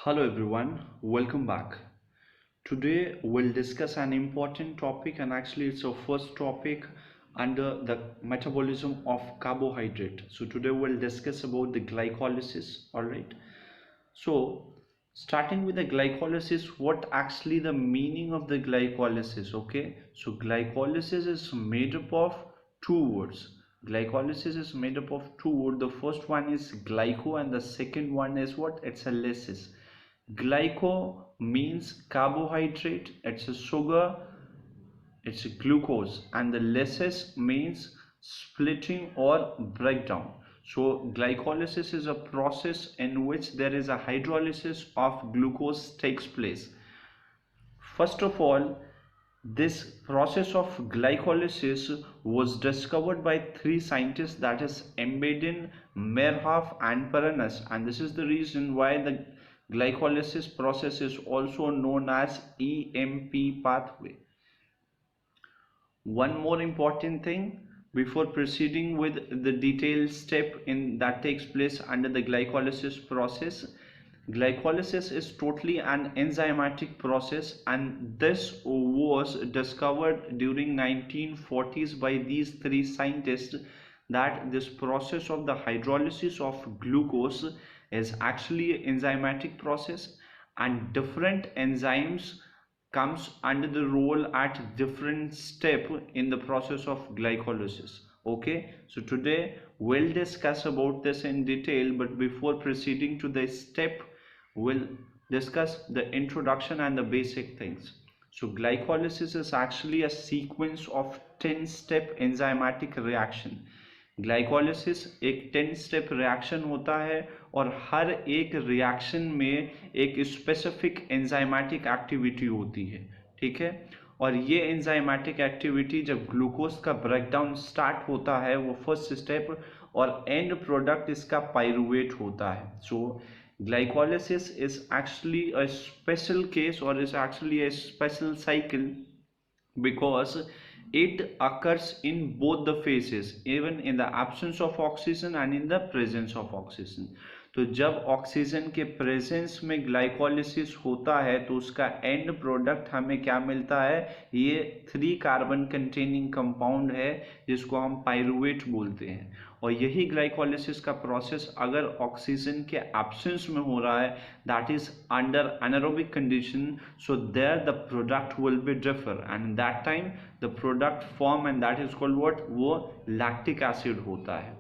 Hello everyone, welcome back. Today we'll discuss an important topic, and actually it's our first topic under the metabolism of carbohydrate. So today we'll discuss about the glycolysis, all right? So starting with the glycolysis, what actually the meaning of the glycolysis, okay? So glycolysis is made up of two words. Glycolysis is made up of two words. The first one is glyco and the second one is what? It's a lysis. Glyco means carbohydrate, it's a sugar, it's a glucose, and the lysis means splitting or breakdown. So glycolysis is a process in which there is a hydrolysis of glucose takes place. First of all, this process of glycolysis was discovered by three scientists, that is Embedin, Merhoff and Paranas, and this is the reason why the glycolysis process is also known as EMP pathway. One more important thing before proceeding with the detailed step in that takes place under the glycolysis process. Glycolysis is totally an enzymatic process, and this was discovered during 1940s by these three scientists, that this process of the hydrolysis of glucose is actually an enzymatic process, and different enzymes comes under the role at different step in the process of glycolysis. Okay, so today we'll discuss about this in detail, but before proceeding to the step, we'll discuss the introduction and the basic things. So glycolysis is actually a sequence of 10 step enzymatic reaction. Glycolysis एक 10 step reaction होता है, और हर एक reaction में एक specific enzymatic activity होती है, ठीक है। और ये एंजाइमेटिक एक्टिविटी जब ग्लूकोज का ब्रेकडाउन स्टार्ट होता है, वो फर्स्ट स्टेप, और एंड प्रोडक्ट इसका पाइरुवेट होता है। सो glycolysis is actually a special case, or is actually a special cycle, because it occurs in both the phases, even in the absence of oxygen and in the presence of oxygen. तो जब oxygen के presence में glycolysis होता है तो उसका and product हमें क्या मिलता है? ये 3 कार्बन कंटेनिंग कंपाउंड है, जिसको हम पाइरुवेट बोलते हैं। और यही ग्लाइकोलिसिस का प्रोसेस अगर ऑक्सीजन के एब्सेंस में हो रहा है, that is under anaerobic condition, so there the product will be differ, and that time the product form, and that is called what? वो लैक्टिक एसिड होता है।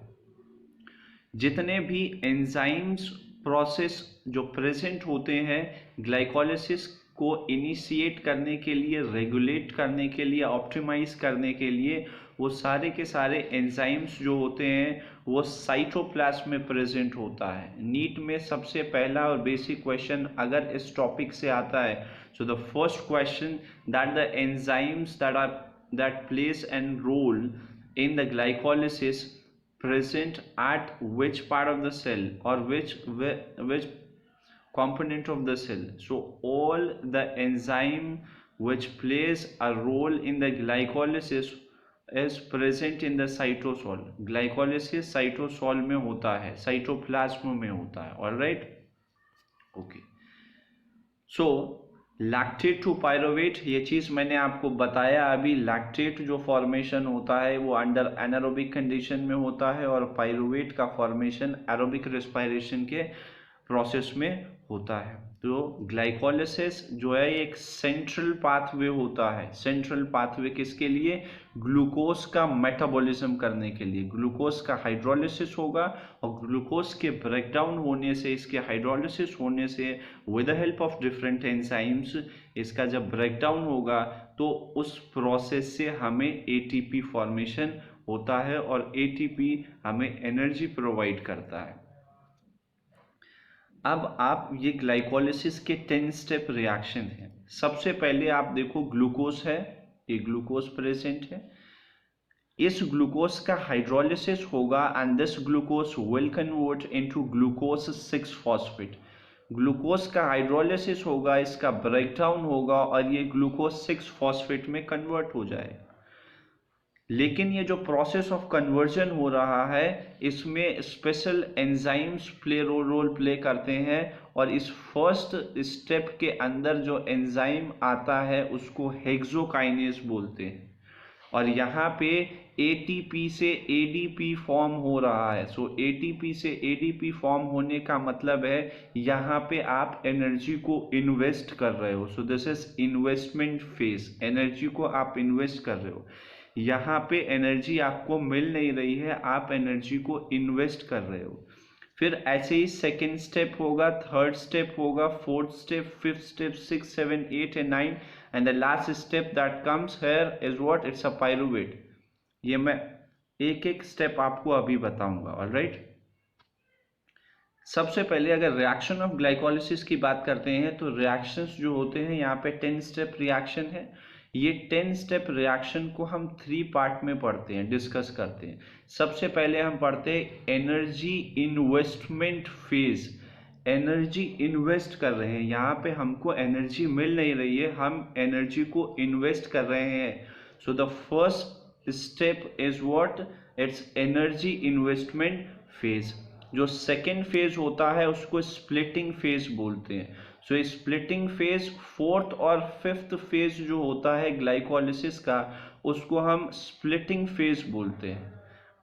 जितने भी एंजाइम्स प्रोसेस जो प्रेजेंट होते हैं ग्लाइकोलिसिस को इनिशिएट करने के लिए, रेगुलेट करने के लिए, ऑप्टिमाइज करने के लिए, वो सारे के सारे एंजाइम्स जो होते हैं वो साइटोप्लाज्म में प्रेजेंट होता है। नीट में सबसे पहला और बेसिक क्वेश्चन अगर इस टॉपिक से आता है, so the first question that the enzymes that plays a role in the glycolysis present at which part of the cell, or which component of the cell. So all the enzyme which plays a role in the glycolysis is present in the cytosol. glycolysis cytosol में होता है, cytoplasm में होता है, all right? Okay, so lactate to pyruvate, ये चीज़ मैंने आपको बताया अभी। लैक्टेट जो फॉर्मेशन होता है वो अंडर एनारोबिक कंडीशन में होता है, और पायरुवेट का फॉर्मेशन एरोबिक रेस्पिरेशन के प्रोसेस में होता है। तो ग्लाइकोलिसिस जो है एक सेंट्रल पाथवे होता है। सेंट्रल पाथवे किसके लिए? ग्लूकोज का मेटाबॉलिज्म करने के लिए। ग्लूकोज का हाइड्रोलिसिस होगा, और ग्लूकोज के ब्रेकडाउन होने से, इसके हाइड्रोलिसिस होने से, with the help of different enzymes, इसका जब ब्रेकडाउन होगा तो उस प्रोसेस से हमें एटीपी फॉर्मेशन होता है, और एटीपी हमें एनर्जी प्रोवाइड करता है। अब आप ये ग्लाइकोलिसिस के 10 स्टेप रिएक्शन हैं। सबसे पहले आप देखो ग्लूकोज है, ये ग्लूकोज प्रेजेंट है। इस ग्लूकोज का हाइड्रोलिसिस होगा, and this glucose will convert into glucose 6 phosphate. Glucose का हाइड्रोलिसिस होगा, इसका ब्रेकडाउन होगा, और ये ग्लूकोज 6 फॉस्फेट में कन्वर्ट हो जाएगा। लेकिन ये जो प्रोसेस ऑफ कन्वर्जन हो रहा है इसमें स्पेशल एंजाइम्स रोल प्ले करते हैं, और इस फर्स्ट स्टेप के अंदर जो एंजाइम आता है उसको हेक्सोकाइनेज बोलते हैं, और यहाँ पे एटीपी से एडीपी फॉर्म हो रहा है। सो एटीपी से एडीपी फॉर्म होने का मतलब है यहाँ पे आप एनर्जी को इन्वेस्ट कर रहे हो। सो this is investment phase, energy को आप इन्वेस्ट कर रहे हो। यहाँ पे एनर्जी आपको मिल नहीं रही है, आप एनर्जी को इन्वेस्ट कर रहे हो। फिर ऐसे ही सेकेंड स्टेप होगा, थर्ड स्टेप होगा, fourth step, fifth step, 6, 7, 8 and 9, and the last step that comes here is what, it's a pyruvate. ये मैं एक एक स्टेप आपको अभी बताऊंगा। ऑलराइट, सबसे पहले अगर रिएक्शन ऑफ ग्लाइकोलिसिस की बात करते हैं तो रिएक्शंस जो होते हैं यहाँ पे 10 स्टेप रिएक्शन है। ये 10 स्टेप रिएक्शन को हम 3 पार्ट में पढ़ते हैं, डिस्कस करते हैं। सबसे पहले हम पढ़ते हैं energy investment phase. Energy invest कर रहे हैं, यहाँ पे हमको एनर्जी मिल नहीं रही है, हम एनर्जी को इन्वेस्ट कर रहे हैं। So the first step is what, it's energy investment phase. जो सेकेंड फेज होता है उसको स्प्लिटिंग फेज बोलते हैं। सो स्प्लिटिंग फेज, फोर्थ और फिफ्थ फेज जो होता है ग्लाइकोलिसिस का उसको हम स्प्लिटिंग फेज बोलते हैं।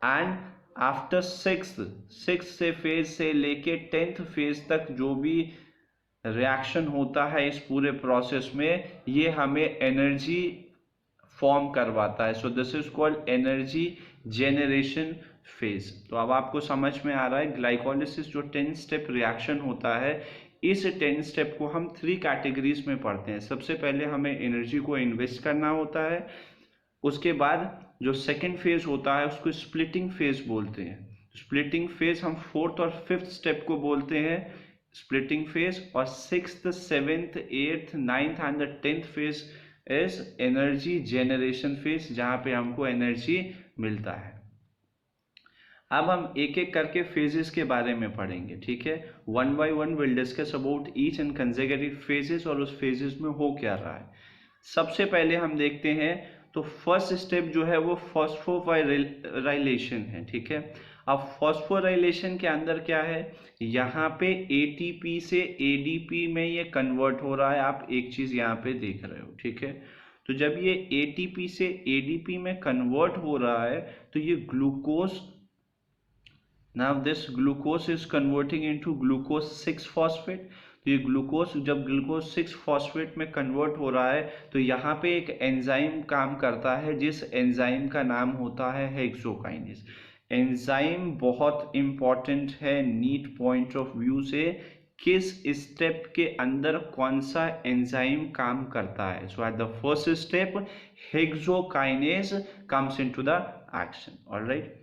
एंड आफ्टर सिक्स से फेज से लेके 10th फेज तक जो भी रिएक्शन होता है इस पूरे प्रोसेस में, ये हमें एनर्जी फॉर्म करवाता है। So this is called energy generation phase. तो अब आपको समझ में आ रहा है ग्लाइकोलिसिस जो 10 स्टेप रिएक्शन होता है, इस 10 स्टेप को हम 3 कैटेगरीज में पढ़ते हैं। सबसे पहले हमें एनर्जी को इन्वेस्ट करना होता है, उसके बाद जो सेकेंड फेज होता है उसको स्प्लिटिंग फेज बोलते हैं। स्प्लिटिंग फेज हम फोर्थ और फिफ्थ स्टेप को बोलते हैं स्प्लिटिंग फेज, और 6th, 7th, 8th, 9th and the 10th phase is energy generation phase, जहां पे हमको एनर्जी मिलता है। अब हम एक एक करके फेजेस के बारे में पढ़ेंगे, ठीक है। One by one will discuss about each and consecutive phases और उस फेजेस में हो क्या रहा है। सबसे पहले हम देखते हैं तो फर्स्ट स्टेप जो है वो फॉस्फोराइलेशन है, ठीक है। अब फॉस्फोराइलेशन के अंदर क्या है, यहाँ पे एटीपी से एडीपी में ये कन्वर्ट हो रहा है। आप एक चीज यहाँ पे देख रहे हो, ठीक है। तो जब ये एटीपी से एडीपी में कन्वर्ट हो रहा है तो ये glucose, now this glucose is converting into glucose 6 phosphate। तो ये ग्लूकोज जब ग्लूकोज 6 फॉस्फेट में कन्वर्ट हो रहा है तो यहाँ पे एक एंजाइम काम करता है, जिस एंजाइम का नाम होता है हेक्सोकाइनेज। एंजाइम बहुत इंपॉर्टेंट है नीट पॉइंट ऑफ व्यू से, किस स्टेप के अंदर कौन सा एंजाइम काम करता है। So at the first step hexokinase comes into the action. Alright,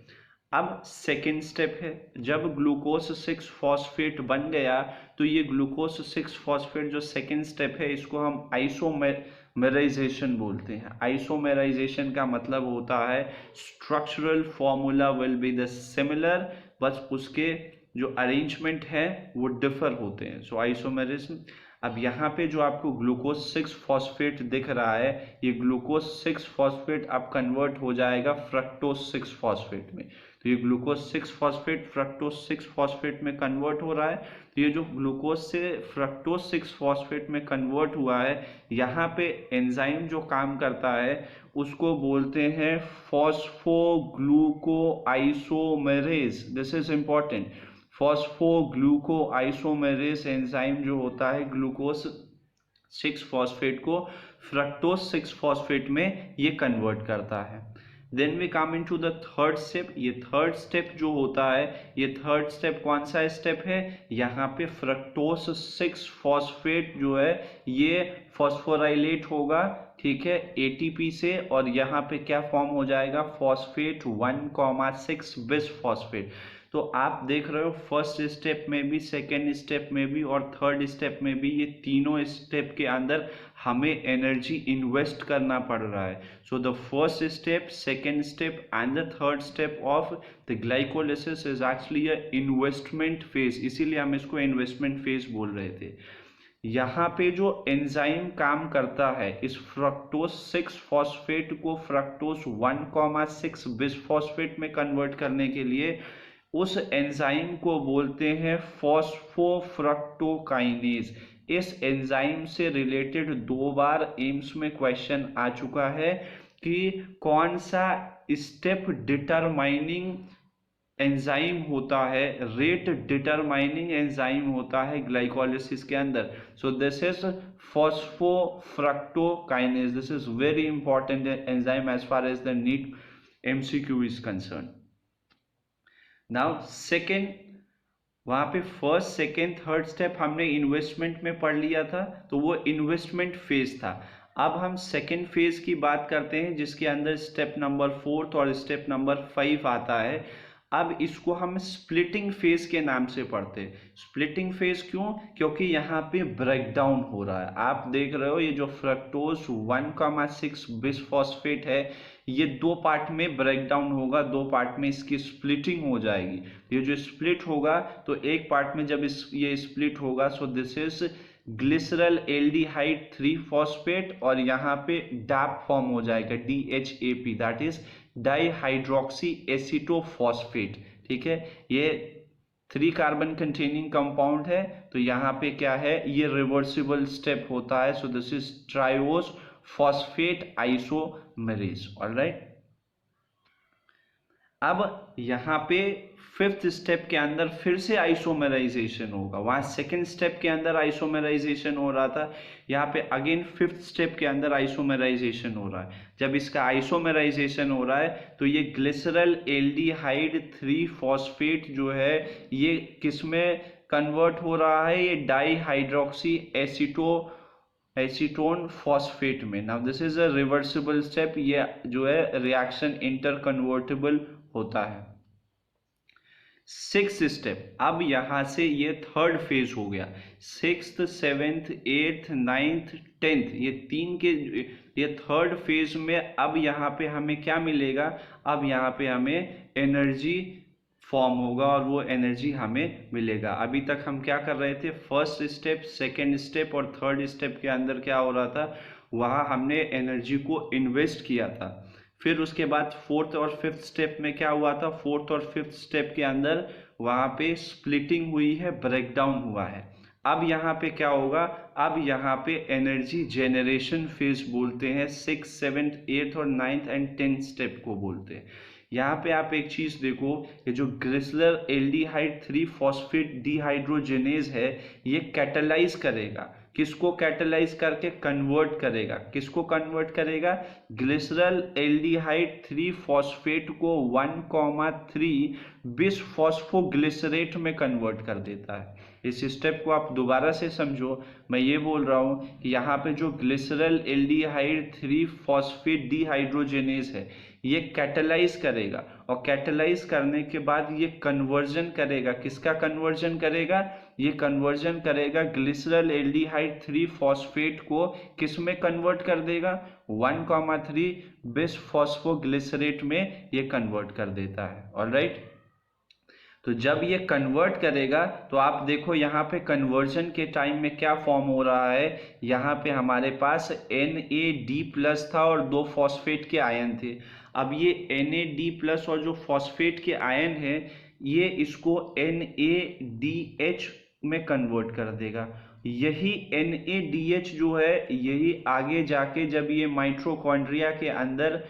अब सेकेंड स्टेप है, जब ग्लूकोज 6 फॉस्फेट बन गया तो ये ग्लूकोज 6 फॉस्फेट जो सेकेंड स्टेप है इसको हम आइसोमेराइजेशन बोलते हैं। आइसोमेराइजेशन का मतलब होता है structural formula will be the similar, बस उसके जो अरेंजमेंट है वो डिफर होते हैं। सो आइसोमेरिज्म। अब यहाँ पे जो आपको ग्लूकोज 6 फॉस्फेट दिख रहा है, ये ग्लूकोज 6 फॉस्फेट अब कन्वर्ट हो जाएगा फ्रक्टोज 6 फॉस्फेट में। तो ये ग्लूकोज 6 फॉस्फेट फ्रक्टोज 6 फॉस्फेट में कन्वर्ट हो रहा है। तो ये जो ग्लूकोज से फ्रक्टोज 6 फॉस्फेट में कन्वर्ट हुआ है, यहाँ पे एंजाइम जो काम करता है उसको बोलते हैं phosphoglucoisomerase. This is important. Phosphoglucoisomerase enzyme जो होता है ग्लूकोज 6 फॉस्फेट को फ्रक्टोज 6 फॉस्फेट में ये कन्वर्ट करता है। Then we come into the third step. ये थर्ड स्टेप जो होता है, ये थर्ड स्टेप कौन सा स्टेप है, यहाँ पे फ्रक्टोज 6 फॉस्फेट जो है ये फॉस्फोराइलेट होगा, ठीक है, एटीपी से, और यहाँ पे क्या फॉर्म हो जाएगा, फॉस्फेट 1,6 बिस फॉस्फेट। तो आप देख रहे हो फर्स्ट स्टेप में भी, सेकेंड स्टेप में भी और थर्ड स्टेप में भी, ये तीनों स्टेप के अंदर हमें एनर्जी इन्वेस्ट करना पड़ रहा है। So the first step, second step and the third step of the glycolysis is actually a investment phase, इसीलिए हम इसको इन्वेस्टमेंट फेज बोल रहे थे। यहाँ पे जो एंजाइम काम करता है इस फ्रक्टोज 6 फॉस्फेट को फ्रक्टोज 1,6 बिसफॉस्फेट में कन्वर्ट करने के लिए उस एंजाइम को बोलते हैं फॉस्फोफ्रक्टोकाइनेज। इस एंजाइम से रिलेटेड 2 बार एम्स में क्वेश्चन आ चुका है कि कौन सा स्टेप डिटरमाइनिंग एंजाइम होता है, रेट डिटरमाइनिंग एंजाइम होता है ग्लाइकोलिसिस के अंदर। So this is phosphofructokinase, this is very important enzyme as far as the NEET MCQ is concern. Now second, वहां पे फर्स्ट सेकेंड थर्ड स्टेप हमने इन्वेस्टमेंट में पढ़ लिया था, तो वो इन्वेस्टमेंट फेज था। अब हम सेकेंड फेज की बात करते हैं जिसके अंदर स्टेप नंबर 4 और स्टेप नंबर 5 आता है। अब इसको हम स्प्लिटिंग फेज के नाम से पढ़ते हैं। स्प्लिटिंग फेज क्यों? क्योंकि यहाँ पे ब्रेकडाउन हो रहा है। आप देख रहे हो ये जो फ्रक्टोज 1,6 बिसफॉस्फेट है, ये 2 पार्ट में ब्रेकडाउन होगा, 2 पार्ट में इसकी स्प्लिटिंग हो जाएगी। ये जो स्प्लिट होगा तो एक पार्ट में जब ये स्प्लिट होगा, सो this is glycerol aldehyde 3 phosphate और यहाँ पे डैप फॉर्म हो जाएगा DHAP, दैट इज डाईहाइड्रोक्सी एसीटोफॉस्फेट। ठीक है, ये 3 कार्बन कंटेनिंग कंपाउंड है, तो यहाँ पे क्या है, ये रिवर्सिबल स्टेप होता है। So this is triose phosphate isomerase. Alright, अब यहाँ पे 5th स्टेप के अंदर फिर से आइसोमेराइजेशन होगा। वहां सेकेंड स्टेप के अंदर आइसोमेराइजेशन हो रहा था, यहाँ पे अगेन 5th स्टेप के अंदर आइसोमेराइजेशन हो रहा है। जब इसका आइसोमेराइजेशन हो रहा है तो ये ग्लिसरल एल्डिहाइड 3 फॉस्फेट जो है ये किसमें कन्वर्ट हो रहा है, ये डाईहाइड्रोक्सी एसीटोन फॉस्फेट में। Now this is a reversible step, ये जो है रिएक्शन इंटर कन्वर्टेबल होता है। 6th स्टेप, अब यहां से ये थर्ड फेज हो गया। 6th 7th 8th 9th 10th ये 3 के ये थर्ड फेज में अब यहाँ पे हमें क्या मिलेगा, अब यहाँ पे हमें एनर्जी फॉर्म होगा और वो एनर्जी हमें मिलेगा। अभी तक हम क्या कर रहे थे, फर्स्ट स्टेप सेकेंड स्टेप और थर्ड स्टेप के अंदर क्या हो रहा था, वहाँ हमने एनर्जी को इन्वेस्ट किया था। फिर उसके बाद 4th और 5th स्टेप में क्या हुआ था, 4th और 5th स्टेप के अंदर वहाँ पे स्प्लिटिंग हुई है, ब्रेकडाउन हुआ है। अब यहाँ पे क्या होगा, अब यहाँ पे एनर्जी जेनरेशन फेज बोलते हैं। 6th 7th 8th और 9th एंड 10th स्टेप को बोलते हैं। यहाँ पे आप एक चीज देखो, ये जो ग्लिसरल एल्डिहाइड 3 फॉस्फेट डिहाइड्रोजेनेज है, ये कैटालाइज करेगा। किसको कैटालाइज करके कन्वर्ट करेगा, किसको कन्वर्ट करेगा, ग्लिसरल एल्डिहाइड 3 फॉस्फेट को 1,3 बिसफॉस्फोग्लिसरेट में कन्वर्ट कर देता है। इस स्टेप को आप दोबारा से समझो, मैं ये बोल रहा हूँ कि यहाँ पे जो ग्लिसरल एल्डिहाइड 3 फॉस्फेट डिहाइड्रोजेनेज है, ये कैटालाइज करेगा और कैटालाइज करने के बाद ये कन्वर्जन करेगा। किसका कन्वर्जन करेगा, ये कन्वर्जन करेगा ग्लिसरल एल्डिहाइड 3 फॉस्फेट को किस में कन्वर्ट कर देगा, 1,3 बिसफॉस्फोग्लिसरेट में ये कन्वर्ट कर देता है। ऑलराइट, तो जब ये कन्वर्ट करेगा तो आप देखो यहाँ पे कन्वर्जन के टाइम में क्या फॉर्म हो रहा है, यहाँ पे हमारे पास NAD+ था और 2 फॉस्फेट के आयन थे। अब ये NAD+ और जो फॉस्फेट के आयन है ये इसको NADH में कन्वर्ट कर देगा। यही NADH जो है यही आगे जाके जब ये माइटोकॉन्ड्रिया के अंदर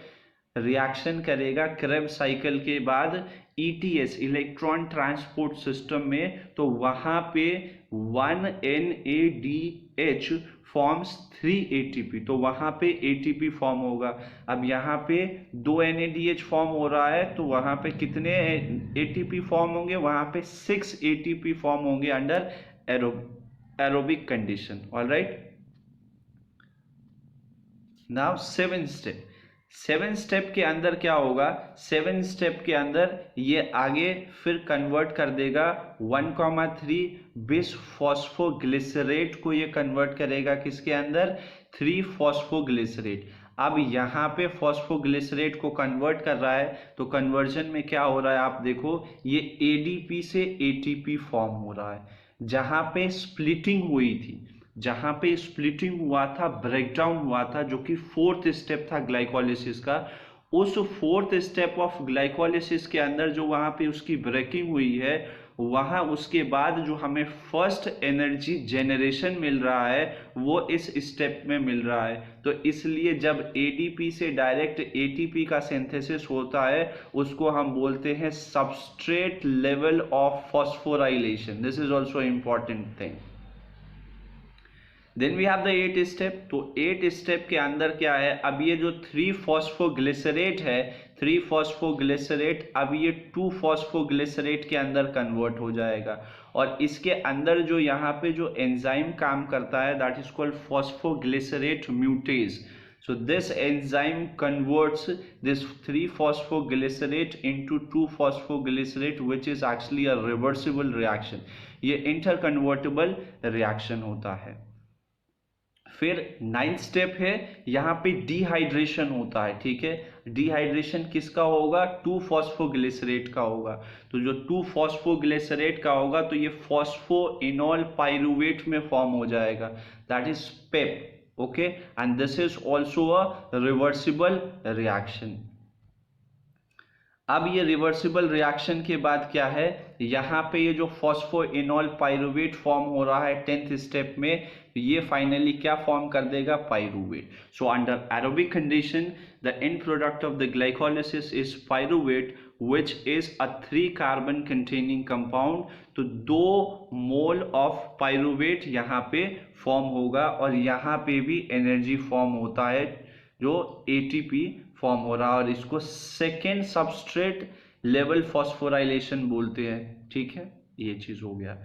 रिएक्शन करेगा क्रेब्स साइकिल के बाद ETS इलेक्ट्रॉन ट्रांसपोर्ट सिस्टम में, तो वहां पे 1 NADH फॉर्म्स 3 ATP, तो वहां पे ATP फॉर्म होगा। अब यहाँ पे 2 NADH फॉर्म हो रहा है तो वहां पे कितने ATP फॉर्म होंगे, वहां पे 6 ATP फॉर्म होंगे under aerobic condition. Alright, now 7th step. 7th step के अंदर क्या होगा, 7th स्टेप के अंदर ये आगे फिर कन्वर्ट कर देगा 1,3 बिसफॉस्फोग्लिसरेट को, ये कन्वर्ट करेगा किसके अंदर, 3 फॉस्फोग्लिसरेट। अब यहाँ पे फॉस्फोग्लिसरेट को कन्वर्ट कर रहा है तो कन्वर्जन में क्या हो रहा है, आप देखो ये ADP से ATP फॉर्म हो रहा है। जहाँ पे स्प्लिटिंग हुई थी, जहाँ पे स्प्लिटिंग हुआ था, ब्रेकडाउन हुआ था, जो कि फोर्थ स्टेप था ग्लाइकोलिसिस का, उस फोर्थ स्टेप ऑफ ग्लाइकोलिसिस के अंदर जो वहाँ पे उसकी ब्रेकिंग हुई है, वहाँ उसके बाद जो हमें फर्स्ट एनर्जी जेनरेशन मिल रहा है वो इस स्टेप में मिल रहा है। तो इसलिए जब एडीपी से डायरेक्ट एटीपी का सिंथेसिस होता है उसको हम बोलते हैं substrate level of phosphorylation. This is also important thing. Then we have the 8 step. तो 8 स्टेप के अंदर क्या है, अब ये जो 3 फॉस्फोग्लिसरेट है, 3 फॉस्फोग्लिसरेट अब ये 2 फॉस्फोग्लिसरेट के अंदर कन्वर्ट हो जाएगा, और इसके अंदर जो यहाँ पे जो एंजाइम काम करता है that is called phosphoglycerate म्यूटेज। So this enzyme converts this 3 phosphoglycerate into 2 phosphoglycerate which is actually a reversible reaction। ये interconvertible reaction होता है। फिर 9th स्टेप है, यहाँ पे डिहाइड्रेशन होता है, ठीक है। डिहाइड्रेशन किसका होगा, 2 फॉस्फोग्लिसरेट का होगा। तो जो 2 फॉस्फोग्लिसरेट का होगा तो ये फॉस्फोइनॉल पाइरुवेट में फॉर्म हो जाएगा, that is Pep. Okay, and this is also a reversible reaction. अब ये रिवर्सिबल रिएक्शन के बाद क्या है, यहाँ पे ये जो फॉस्फोइनॉल पाइरुवेट फॉर्म हो रहा है 10th स्टेप में, ये फाइनली क्या फॉर्म कर देगा, pyruvate. So under aerobic condition the end product of the glycolysis is pyruvate which is a 3 carbon containing compound। तो 2 मोल ऑफ पाइरुवेट यहाँ पे फॉर्म होगा, और यहाँ पे भी एनर्जी फॉर्म होता है जो एटीपी फॉर्म हो रहा है, और इसको सेकेंड सबस्ट्रेट लेवल फॉस्फोराइलेशन बोलते हैं, ठीक है। ये चीज हो गया।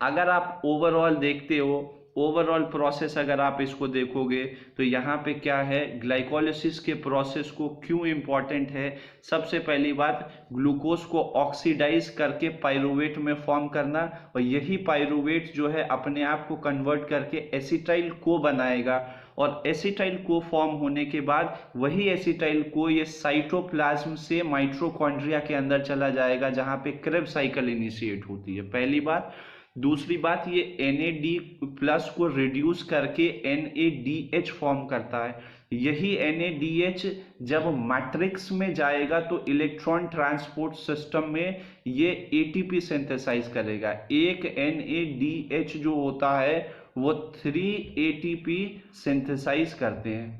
अगर आप ओवरऑल देखते हो, ओवरऑल प्रोसेस अगर आप इसको देखोगे तो यहाँ पे क्या है, ग्लाइकोलिसिस के प्रोसेस को क्यों इम्पॉर्टेंट है। सबसे पहली बात, ग्लूकोज को ऑक्सीडाइज करके पाइरुवेट में फॉर्म करना, और यही पाइरुवेट जो है अपने आप को कन्वर्ट करके एसिटाइल को बनाएगा, और एसिटाइल को फॉर्म होने के बाद वही एसिटाइल को ये साइटोप्लाज्म से माइटोकॉन्ड्रिया के अंदर चला जाएगा, जहाँ पे क्रेब्स साइकिल इनिशिएट होती है, पहली बात। दूसरी बात, ये NAD+ को रिड्यूस करके NADH फॉर्म करता है। यही NADH जब मैट्रिक्स में जाएगा तो इलेक्ट्रॉन ट्रांसपोर्ट सिस्टम में ये ATP सिंथेसाइज करेगा। एक NADH जो होता है वो 3 ATP सिंथेसाइज करते हैं।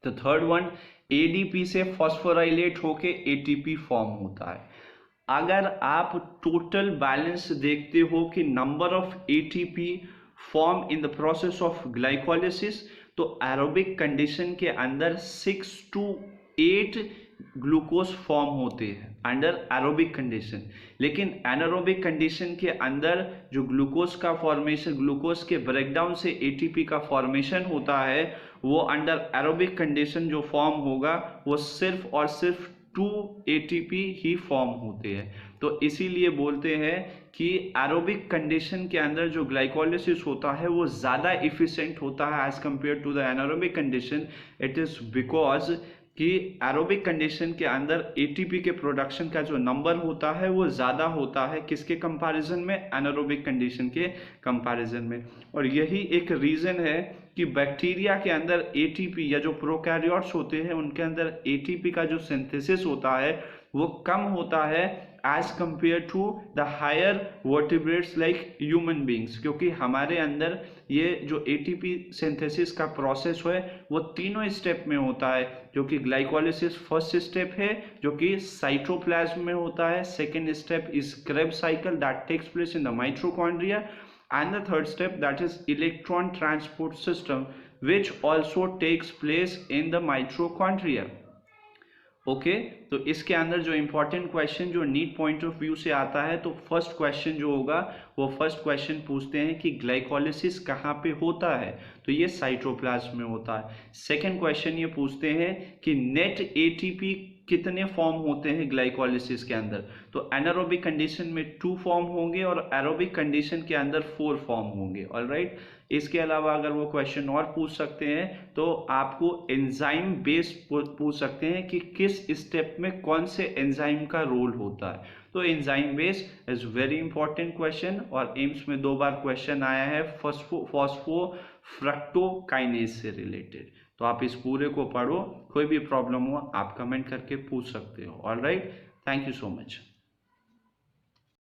तो थर्ड वन, ADP से फॉस्फोराइलेट होके ATP फॉर्म होता है। अगर आप टोटल बैलेंस देखते हो कि number of ATP form in the process of glycolysis, तो एरोबिक कंडीशन के अंदर 6 to 8 ग्लूकोज फॉर्म होते हैं अंडर एरोबिक कंडीशन। लेकिन एनारोबिक कंडीशन के अंदर जो ग्लूकोज का फॉर्मेशन, ग्लूकोज के ब्रेकडाउन से ATP का फॉर्मेशन होता है, वो अंडर एरोबिक कंडीशन जो फॉर्म होगा वो सिर्फ और सिर्फ 2 ATP ही फॉर्म होते हैं। तो इसीलिए बोलते हैं कि एरोबिक कंडीशन के अंदर जो ग्लाइकोलिसिस होता है वो ज़्यादा इफिशिएंट होता है as compare to the anaerobic condition. It is because कि एरोबिक कंडीशन के अंदर ATP के प्रोडक्शन का जो नंबर होता है वो ज़्यादा होता है, किसके कंपैरिजन में, एनारोबिक कंडीशन के कंपैरिजन में। और यही एक रीज़न है कि बैक्टीरिया के अंदर ATP या जो प्रोकैरियोट्स होते हैं उनके अंदर ATP का जो सिंथेसिस होता है वो कम होता है as compare to the higher vertebrates like human beings, क्योंकि हमारे अंदर ये जो ATP सिंथेसिस का प्रोसेस है वो तीनों स्टेप में होता है, जो कि ग्लाइकोलिसिस फर्स्ट स्टेप है जो कि साइटोप्लाज्म में होता है, second step is Krebs cycle that takes place in the mitochondria, and the third step that is electron transport system which also takes place in the mitochondria। Okay, तो इसके अंदर जो इंपॉर्टेंट क्वेश्चन जो NEET point of view से आता है, तो first question जो होगा वो फर्स्ट क्वेश्चन पूछते हैं कि ग्लाइकोलिसिस कहाँ पे होता है, तो ये साइटोप्लाज्म में होता है। सेकंड क्वेश्चन ये पूछते हैं कि नेट ATP कितने फॉर्म होते हैं ग्लाइकोलिसिस के अंदर, तो एनारोबिक कंडीशन में 2 फॉर्म होंगे और एरोबिक कंडीशन के अंदर 4 फॉर्म होंगे। ऑलराइट, इसके अलावा अगर वो क्वेश्चन और पूछ सकते हैं तो आपको एंजाइम बेस्ड पूछ सकते हैं कि किस स्टेप में कौन से एंजाइम का रोल होता है। तो enzyme base is very important question और एम्स में 2 बार क्वेश्चन आया है फॉस्फोफ्रक्टोकाइनेज से रिलेटेड। तो आप इस पूरे को पढ़ो, कोई भी प्रॉब्लम हो आप कमेंट करके पूछ सकते हो। Alright, thank you so much.